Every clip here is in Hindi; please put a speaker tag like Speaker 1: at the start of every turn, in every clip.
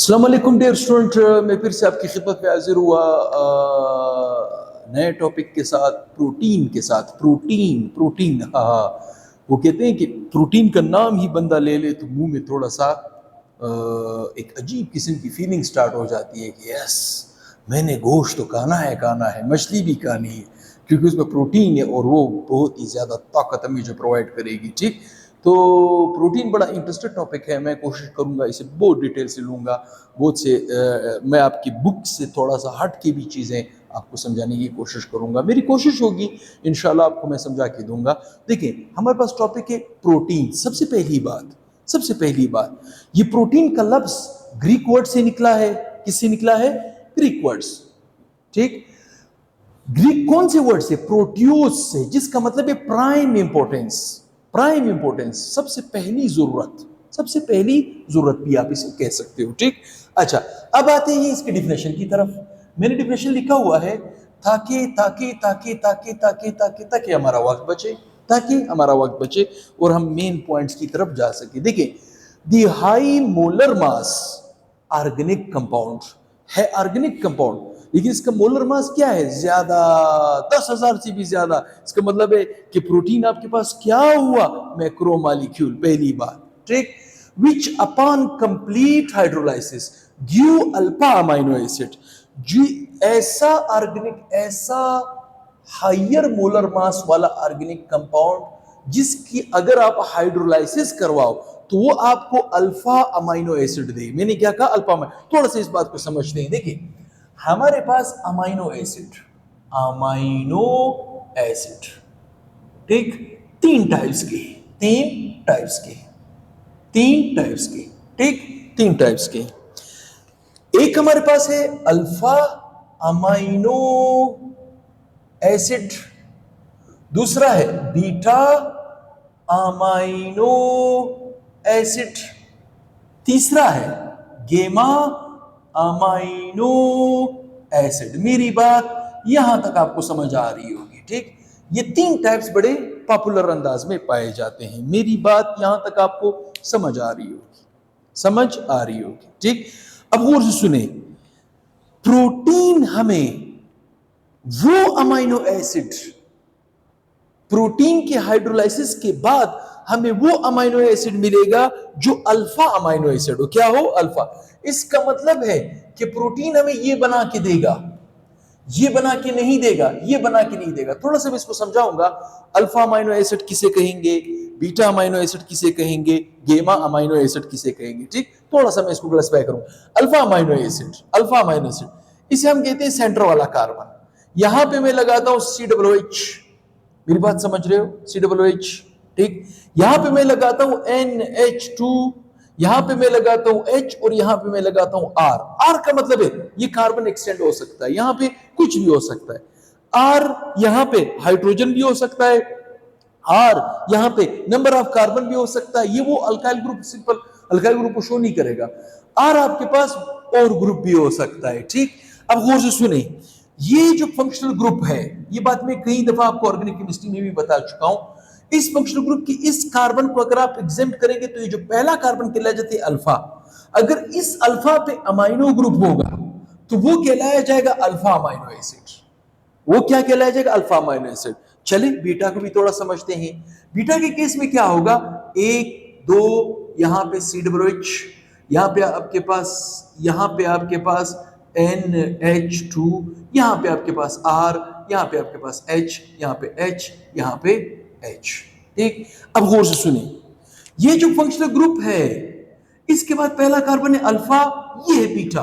Speaker 1: अस्सलाम वालेकुम डियर स्टूडेंट, मैं फिर से आपकी खिदमत में हाजिर हुआ नए टॉपिक के साथ, प्रोटीन के साथ। प्रोटीन प्रोटीन हाँ हाँ, वो कहते हैं कि प्रोटीन का नाम ही बंदा ले ले तो मुंह में थोड़ा सा एक अजीब किस्म की फीलिंग स्टार्ट हो जाती है कि यस, मैंने गोश्त तो खाना है, मछली भी खानी है, क्योंकि उसमें प्रोटीन है और वो बहुत ही ज़्यादा ताकत हमें जो प्रोवाइड करेगी। ठीक, तो प्रोटीन बड़ा इंटरेस्टेड टॉपिक है। मैं कोशिश करूंगा इसे बहुत डिटेल से लूँगा, बहुत से मैं आपकी बुक से थोड़ा सा हट के भी चीज़ें आपको समझाने की कोशिश करूंगा। मेरी कोशिश होगी इंशाल्लाह आपको मैं समझा के दूंगा। देखिए, हमारे पास टॉपिक है प्रोटीन। सबसे पहली बात, ये प्रोटीन का लफ्ज़ ग्रीक वर्ड से निकला है। किससे निकला है? Greek words. ठीक, ग्रीक कौन से वर्ड से? प्रोट्यूस से, जिसका मतलब है प्राइम इंपॉर्टेंस। प्राइम इंपॉर्टेंस, सबसे पहली जरूरत भी आप इसे कह सकते हो। ठीक, अच्छा, अब आते हैं इसके डिफिनेशन की तरफ। मैंने डिफिनेशन लिखा हुआ है, ताकि ताकि ताकि ताकि ताकि ताकि ताकि हमारा वक्त बचे और हम मेन पॉइंट्स की तरफ जा सके। देखिए, the high molar mass organic compound है, ऑर्गेनिक कंपाउंड, लेकिन इसका मोलर मास क्या है? ज्यादा, 10,000 से भी ज्यादा। इसका मतलब है कि प्रोटीन आपके पास क्या हुआ? मैक्रोमॉलिक्यूल, पहली बात। ठीक, which upon complete hydrolysis give alpha amino acid. जी, ऐसा ऑर्गेनिक, ऐसा हायर मोलर मास वाला ऑर्गेनिक कंपाउंड जिसकी अगर आप हाइड्रोलाइसिस करवाओ तो वो आपको अल्फा अमाइनो एसिड दे। मैंने क्या कहा? Alpha amino. थोड़ा सा इस बात को समझते हैं। देखिए, हमारे पास अमाइनो एसिड, ठीक, तीन टाइप्स के, तीन टाइप्स के। एक हमारे पास है अल्फा अमाइनो एसिड, दूसरा है बीटा अमाइनो एसिड, तीसरा है गेमा अमाइनो एसिड। मेरी बात यहां तक आपको समझ आ रही होगी। ठीक, ये तीन टाइप्स बड़े पॉपुलर अंदाज में पाए जाते हैं। मेरी बात यहां तक आपको समझ आ रही होगी। ठीक, अब गौर से सुने, प्रोटीन हमें वो अमाइनो एसिड, प्रोटीन के हाइड्रोलाइसिस के बाद हमें वो अमाइनो एसिड मिलेगा जो अल्फा अमाइनो एसिड हो। क्या हो? अल्फा। इसका मतलब है कि प्रोटीन हमें ये बना के देगा, ये बना के नहीं देगा, थोड़ा सा मैं इसको समझाऊंगा। अल्फा अमाइनो एसिड किसे कहेंगे, बीटा अमाइनो एसिड किसे कहेंगे, गेमा अमाइनो एसिड किसे कहेंगे। ठीक, थोड़ा सा मैं इसको क्लासिफाई करूंगा। अल्फा अमाइनो एसिड, इसे हम कहते हैं सेंटर वाला कार्बन। यहां पे मैं लगाता हूं COOH, मेरी बात समझ रहे हो? COOH। ठीक, यहां पे मैं लगाता हूं NH2, यहां पे मैं लगाता हूं H और यहां पे मैं लगाता हूं R का मतलब है ये कार्बन एक्सटेंड हो सकता है, यहां पे कुछ भी हो सकता है। R यहां पे हाइड्रोजन भी हो सकता है, R यहां पे नंबर ऑफ कार्बन भी हो सकता है। ये वो alkyl group, simple alkyl group को शो नहीं करेगा। R आपके पास और ग्रुप भी हो सकता है। ठीक, अब गौर से सुने, ये जो फंक्शनल ग्रुप है, ये बात मैं कई दफा आपको ऑर्गेनिक केमिस्ट्री में भी बता चुका हूं। इस फंक्शनल ग्रुप की इस कार्बन को अगर आप एग्जेम्प्ट करेंगे तो ये जो पहला कार्बन कहलाया जाता है अल्फा। अगर इस अल्फा पे अमाइनो ग्रुप होगा तो वो कहलाया जाएगा अल्फा अमाइनो एसिड। वो क्या कहलाया जाएगा? Alpha amino acid. चलिए बीटा को भी थोड़ा समझते हैं। बीटा के केस में क्या होगा? 1 2, यहां पे COOH, यहां पे आपके पास NH2, यहां पे आपके पास R, यहां पे आपके पास H, यहां पे H, यहां पे H। ठीक, अब गौर से सुनिए, ये जो फंक्शनल ग्रुप है, इसके बाद पहला कार्बन है अल्फा, ये है बीटा।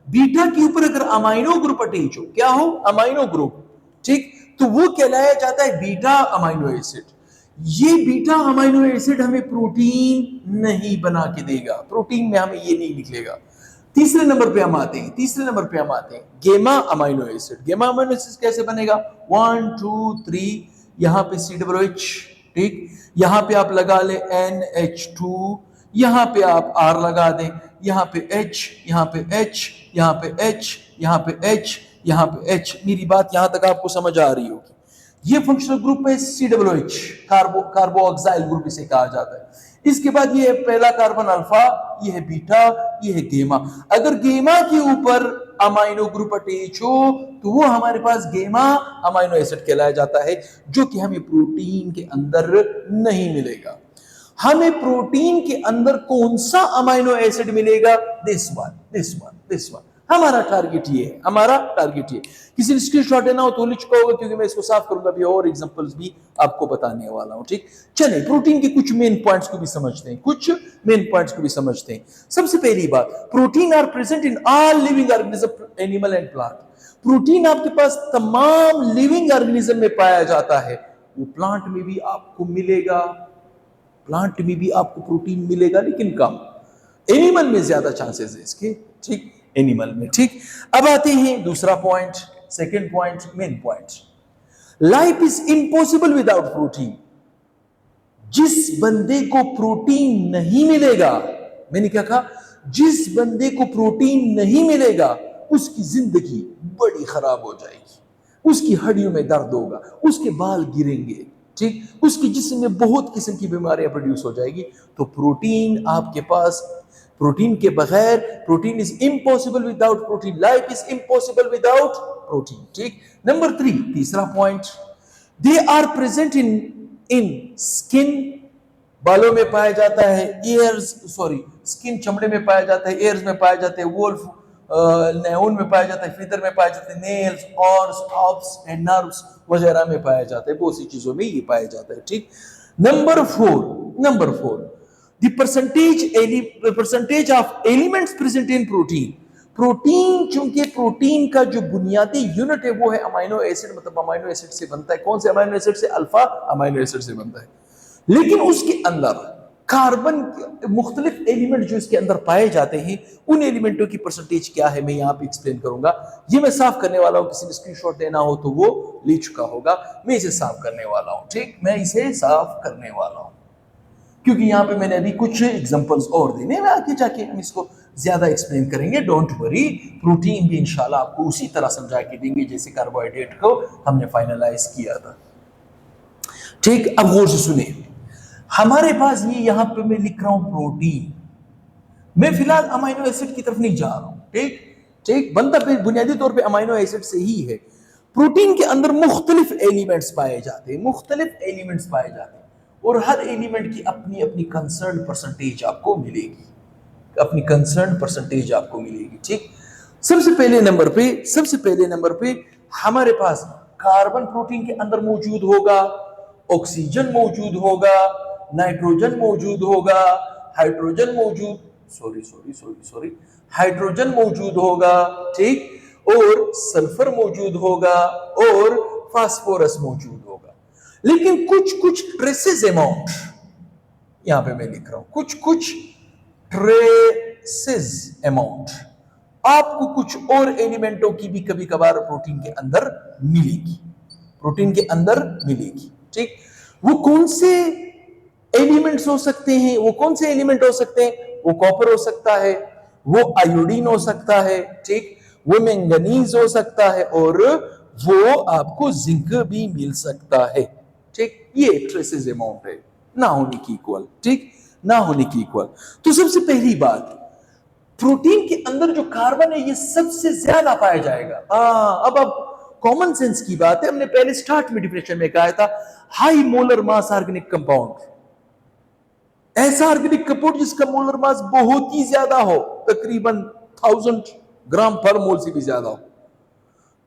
Speaker 1: बीटा के ऊपर अगर अमाइनो ग्रुप अटैच हो, क्या हो? Amino group. ठीक, तो वो कहलाया जाता है बीटा अमाइनो एसिड। ये बीटा अमाइनो एसिड हमें प्रोटीन नहीं बना के देगा, प्रोटीन में हमें ये नहीं निकलेगा। तीसरे नंबर पे हम आते हैं गेमा अमाइनो एसिड। गेमा अमाइनो एसिड कैसे बनेगा? 1 2 3, यहां पे COOH, ठीक, यहां पे आप लगा ले NH2, यहां पे आप R लगा दें, यहां पे H, यहां पे H, यहां पे H, यहां पे H, यहां पे H। मेरी बात यहां तक आपको समझ आ रही होगी। ये फंक्शनल ग्रुप है COOH, कार्बोक्सिल ग्रुप इसे कहा जाता है। इसके बाद ये है पहला कार्बन अल्फा, ये है बीटा, ये है गेमा। अगर गेमा के ऊपर अमाइनो ग्रुप अटैच हो तो वो हमारे पास गेमा अमाइनो एसिड कहलाया जाता है, जो कि हमें प्रोटीन के अंदर नहीं मिलेगा। हमें प्रोटीन के अंदर कौन सा अमाइनो एसिड मिलेगा? This one. हमारा टारगेट ये है, हमारा टारगेट ये। किसी ने स्क्रीनशॉट लेना हो तो लिख चुका होगा, क्योंकि मैं इसको साफ करूंगा भी और एग्जांपल्स भी आपको बताने वाला हूं। ठीक, चलिए प्रोटीन के कुछ मेन पॉइंट्स को भी समझते हैं। सबसे पहली बात, protein are present in all living organism, animal and plant. Protein आपके पास तमाम लिविंग ऑर्गेनिज्म में पाया जाता है। वो प्लांट में भी आपको मिलेगा, प्रोटीन मिलेगा, लेकिन कम। एनिमल में ज्यादा चांसेस है इसके, ठीक, एनिमल में। ठीक, अब आते हैं दूसरा point, second point, main point. Life is impossible without protein. जिस बंदे को प्रोटीन नहीं मिलेगा, मैंने क्या कहा, जिस बंदे को प्रोटीन नहीं मिलेगा उसकी जिंदगी बड़ी खराब हो जाएगी, उसकी हड्डियों में दर्द होगा, उसके बाल गिरेंगे, ठीक, उसके जिस्म में बहुत किस्म की बीमारियां प्रोड्यूस हो जाएगी। तो प्रोटीन आपके पास, प्रोटीन के बगैर, protein is impossible without protein, life is impossible without protein. ठीक, नंबर 3, तीसरा point, they are present in skin, बालों में पाया जाता है, स्किन चमड़े में पाया जाता है, एयर्स में पाया जाता है, वोल्फ नेउन में पाया जाता है, फीदर में पाया जाता है, नेल्स, ऑर्स, ऑप्स एंड नर्व्स वगैरह में पाया जाता है, बहुत सी चीजों में ये पाया जाता है। ठीक, number 4, the percentage of elements present in protein। Protein, चूंकि प्रोटीन का जो बुनियादी यूनिट है वो है अमाइनो एसिड, मतलब अमाइनो एसिड से बनता है। कौन से अमाइनो एसिड से? अल्फा अमाइनो एसिड से बनता है। लेकिन उसके अंदर कार्बन के मुख्तलिफ एलिमेंट जो इसके अंदर पाए जाते हैं, उन एलिमेंटों की परसेंटेज क्या है मैं यहाँ पे एक्सप्लेन करूंगा। ये मैं साफ करने वाला हूँ, किसी ने स्क्रीनशॉट लेना हो तो वो ले चुका होगा। मैं इसे साफ करने वाला हूँ, ठीक, मैं इसे साफ करने वाला हूँ, क्योंकि यहाँ पे मैंने अभी कुछ एग्जांपल्स और देने में, आगे जाके हम इसको ज्यादा एक्सप्लेन करेंगे। डोंट वरी, प्रोटीन भी इंशाल्लाह आपको उसी तरह समझा के देंगे जैसे कार्बोहाइड्रेट को हमने फाइनलाइज किया था। ठीक, अब गौर से सुने, हमारे पास ये यहाँ पे मैं लिख रहा हूं प्रोटीन, मैं फिलहाल अमाइनो एसिड की तरफ नहीं जा रहा हूं। ठीक ठीक, बनता बुनियादी तौर पे अमाइनो एसिड से ही है। प्रोटीन के अंदर मुख्तलिफ एलिमेंट्स पाए जाते हैं, और हर एलिमेंट की अपनी अपनी कंसर्न परसेंटेज आपको मिलेगी, ठीक। सबसे पहले नंबर पे हमारे पास कार्बन प्रोटीन के अंदर मौजूद होगा, ऑक्सीजन मौजूद होगा, नाइट्रोजन मौजूद होगा, हाइड्रोजन मौजूद होगा, ठीक, और सल्फर मौजूद होगा और फास्फोरस मौजूद होगा। लेकिन कुछ ट्रेसेस अमाउंट यहां पे मैं लिख रहा हूं, कुछ ट्रेसेस अमाउंट आपको कुछ और एलिमेंटों की भी कभी कभार प्रोटीन के अंदर मिलेगी, ठीक। वो कौन से एलिमेंट्स हो सकते हैं? वो कॉपर हो सकता है, वो आयोडीन हो सकता है, ठीक, वो मैंगनीज हो सकता है, और वो आपको जिंक भी मिल सकता है, ठीक। ये ट्रेसेस अमाउंट है, ना होने की इक्वल। तो सबसे पहली बात, प्रोटीन के अंदर जो कार्बन है ये सबसे ज्यादा पाया जाएगा। अब कॉमन सेंस की बात है, हमने पहले स्टार्ट में डिफिनेशन में कहा था, high molar mass organic compound, ऐसा ऑर्गेनिक कंपाउंड जिसका मोलर मास बहुत ही ज्यादा हो, तकरीबन 1000 ग्राम पर मोल से भी ज्यादा हो।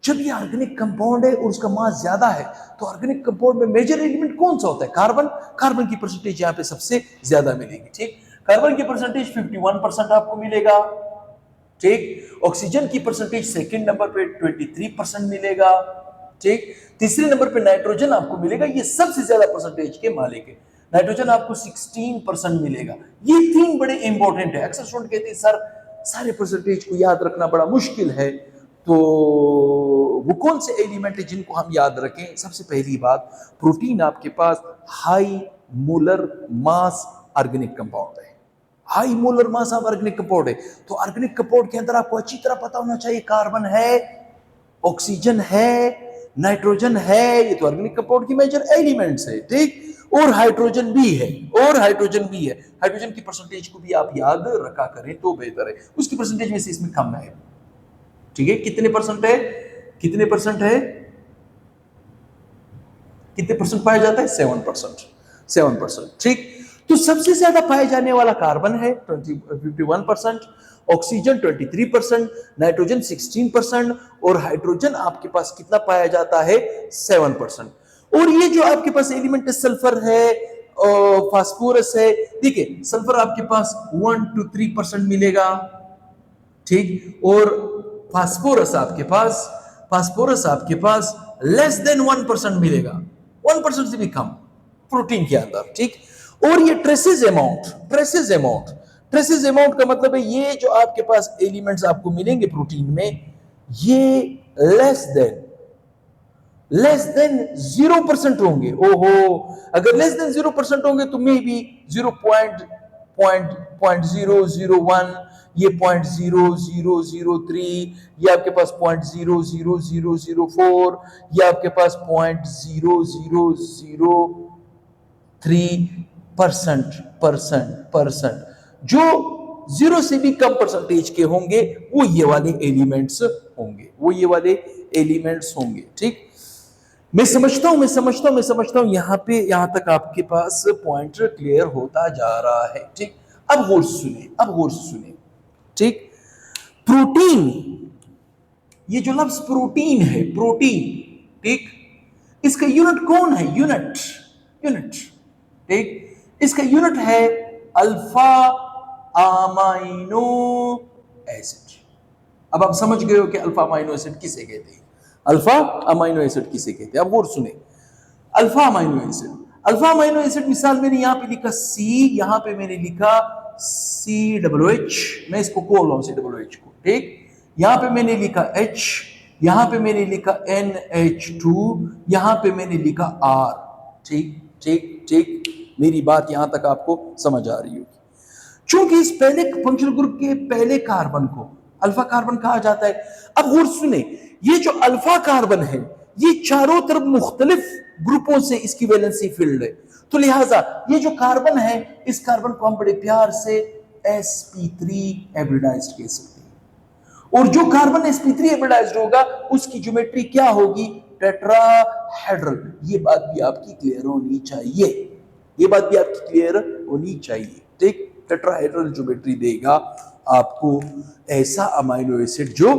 Speaker 1: जब ये ऑर्गेनिक कंपाउंड है और उसका मास ज्यादा है, तो ऑर्गेनिक कंपाउंड में मेजर एलिमेंट कौन सा होता है? कार्बन की परसेंटेज यहां पे सबसे ज्यादा मिलेगी, ठीक। कार्बन की परसेंटेज 51% आपको मिलेगा, ठीक। ऑक्सीजन की परसेंटेज सेकंड नंबर पे 23% मिलेगा, ठीक। तीसरे नंबर पे नाइट्रोजन आपको मिलेगा, ये सबसे ज्यादा परसेंटेज के मालिक है। नाइट्रोजन आपको 16% मिलेगा। ये तीन बड़े इंपॉर्टेंट है। अक्सर स्टूडेंट कहते हैं सर सारे परसेंटेज को याद रखना बड़ा मुश्किल है, तो वो कौन से एलिमेंट है जिनको हम याद रखें? सबसे पहली बात, प्रोटीन आपके पास high molar mass organic compound है। High molar mass of organic compound है, तो ऑर्गेनिक कंपाउंड के अंदर आपको अच्छी तरह पता होना चाहिए कार्बन है, ऑक्सीजन है, नाइट्रोजन है, ये तो ऑर्गेनिक कंपाउंड की मेजर एलिमेंट्स है, ठीक। और हाइड्रोजन भी है, और हाइड्रोजन भी है। हाइड्रोजन की परसेंटेज को भी आप याद रखा करें तो बेहतर है, उसकी परसेंटेज में से इसमें कम है। ठीक है, कितने परसेंट है, कितने परसेंट है, कितने परसेंट पाया जाता है? 7%, 7%। ठीक, तो सबसे ज्यादा पाए जाने वाला कार्बन है 51%, ऑक्सीजन 23%, नाइट्रोजन 16% और हाइड्रोजन आपके पास कितना पाया जाता है? 7%। और ये जो आपके पास एलिमेंट है, सल्फर है, फास्फोरस है, देखिए सल्फर आपके पास 1 to 3% मिलेगा। ठीक, और फास्फोरस आपके पास, फास्फोरस आपके पास लेस देन 1% मिलेगा, 1% से भी कम प्रोटीन के अंदर। ठीक, और ये traces amount, traces amount, traces amount का मतलब है ये जो आपके पास एलिमेंट्स आपको मिलेंगे प्रोटीन में, ये लेस देन 0% होंगे। ओहो, अगर लेस देन 0% होंगे तो मे बी 0.001, ये 0.0003, ये आपके पास 0.00004, ये आपके पास 0.0003%, जो 0 से भी कम परसेंटेज के होंगे वो ये वाले एलिमेंट्स होंगे, वो ये वाले एलिमेंट्स होंगे। ठीक, मैं समझता हूं यहां पे, यहां तक आपके पास पॉइंट क्लियर होता जा रहा है। ठीक, अब गौर से सुने, अब गौर से सुने। ठीक, प्रोटीन, ये जो लफ्ज प्रोटीन है, प्रोटीन, ठीक, इसका यूनिट कौन है? यूनिट, यूनिट, ठीक, इसका यूनिट है अल्फा अमाइनो एसिड। अब आप समझ गए हो कि अल्फा अमाइनो एसिड किसे कहते हैं, अल्फा अमाइनो एसिड किसे कहते हैं। अब और सुने, alpha amino acid, alpha amino acid मिसाल मैंने यहां पे लिखा C, यहां पे मैंने लिखा COOH, मैं इसको खोल रहा हूं COOH को। ठीक, यहां पे मैंने लिखा H, यहां पे मैंने लिखा NH2, यहां पे मैंने लिखा R। ठीक ठीक ठीक, मेरी बात यहां तक आपको समझ आ रही होगी। चूंकि इस पहले फंक्शनल ग्रुप के पहले कार्बन को अल्फा कार्बन कहा जाता है। अब गौर सुने, ये जो अल्फा कार्बन है ये चारों तरफ मुख्तलिफ ग्रुपों से इसकी वैलेंसी फील्ड है, तो लिहाजा ये जो कार्बन है, इस कार्बन को हम बड़े प्यार से sp3 हाइब्रिडाइज्ड कह सकते हैं। और जो कार्बन sp3 हाइब्रिडाइज्ड होगा उसकी ज्योमेट्री क्या होगी? टेट्राहेड्रल। ये बात भी आपकी क्लियर होनी चाहिए, ये बात भी आपकी क्लियर होनी चाहिए। ठीक, टेट्राहेड्रल ज्योमेट्री देगा आपको ऐसा अमाइनो एसिड जो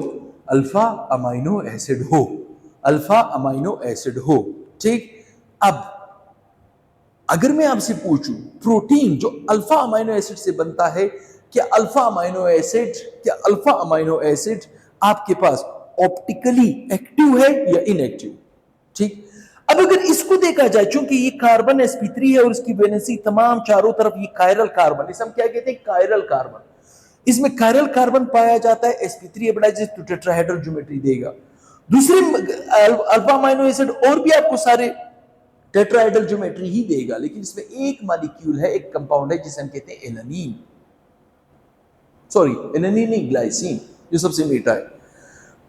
Speaker 1: अल्फा अमाइनो एसिड हो, अल्फा अमाइनो एसिड हो। ठीक, अब अगर मैं आपसे पूछूं प्रोटीन जो अल्फा अमाइनो एसिड से बनता है, क्या अल्फा अमाइनो एसिड, क्या अल्फा अमाइनो एसिड आपके पास ऑप्टिकली एक्टिव है या इनएक्टिव? ठीक, अब अगर इसको देखा जाए, चूंकि ये कार्बन sp3 है और इसकी वैलेंसी तमाम चारों तरफ, ये कायरल कार्बन, इसे हम क्या कहते हैं? Chiral carbon. इसमें कायरल कार्बन पाया जाता है, sp3 हाइब्रिडाइज्ड तो टेट्राहेड्रल ज्योमेट्री देगा। दूसरे अल्फा अमाइनो एसिड और भी आपको सारे टेट्राहेड्रल ज्योमेट्री ही देगा, लेकिन इसमें एक मॉलिक्यूल है, एक कंपाउंड है जिसे हम कहते हैं एलानीन, सॉरी एलानीन नहीं, ग्लाइसिन, जो सबसे मीठा है।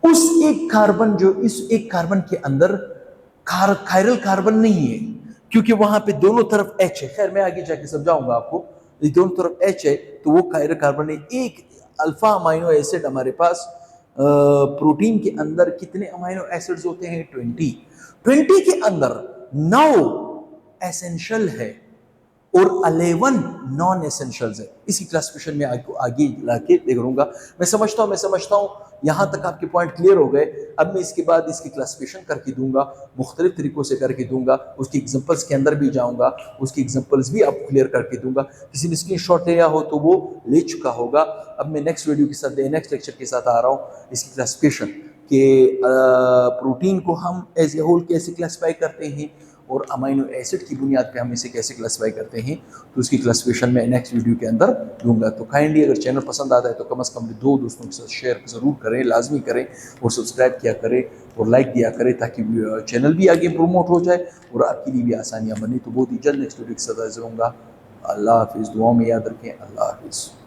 Speaker 1: उस एक कार्बन, जो इस एक कार्बन के अंदर कायरल कार्बन नहीं है, क्योंकि वहां पे दोनों तरफ H है। खैर मैं आगे जाके समझाऊंगा आपको, दोनों तरफ H है तो वो कायरल कार्बन है। एक अल्फा अमाइनो एसिड हमारे पास प्रोटीन के अंदर कितने अमाइनो एसिड्स होते हैं? 20 के अंदर 9 एसेंशियल है और 11 नॉन एसेंशियल्स है। इसी क्लासिफिकेशन में आपको आगे लाके देखूंगा। मैं समझता हूं यहां तक आपके पॉइंट क्लियर हो गए। अब मैं इसके बाद इसकी क्लासिफिकेशन करके दूंगा, मुख्तलिफ तरीकों से करके दूंगा, उसकी एग्जांपल्स के अंदर भी जाऊंगा, उसकी एग्जांपल्स भी आपको क्लियर करके दूंगा। किसी ने स्क्रीनशॉट लिया हो तो वो ले चुका होगा। अब मैं नेक्स्ट वीडियो के साथ, नेक्स्ट लेक्चर के साथ आ रहा हूँ, इसकी क्लासिफिकेशन के प्रोटीन को हम एज ए होल कैसे क्लासीफाई करते हैं और अमाइनो एसिड की बुनियाद पे हम इसे कैसे क्लासीफाई करते हैं, तो उसकी क्लासिफिकेशन में नेक्स्ट वीडियो के अंदर दूंगा। तो काइंडली अगर चैनल पसंद आता है तो कम से कम 2 दोस्तों के साथ शेयर ज़रूर करें, लाजमी करें, और सब्सक्राइब किया करें और लाइक दिया करें, ताकि चैनल भी आगे प्रमोट हो जाए और आपके लिए भी आसानियाँ बने। तो बहुत ही जल्द नेक्स्ट वीडियो के साथ हाजिर होऊंगा। अल्लाह हाफिज़, दुआ में याद रखें। अल्लाह हाफिज़।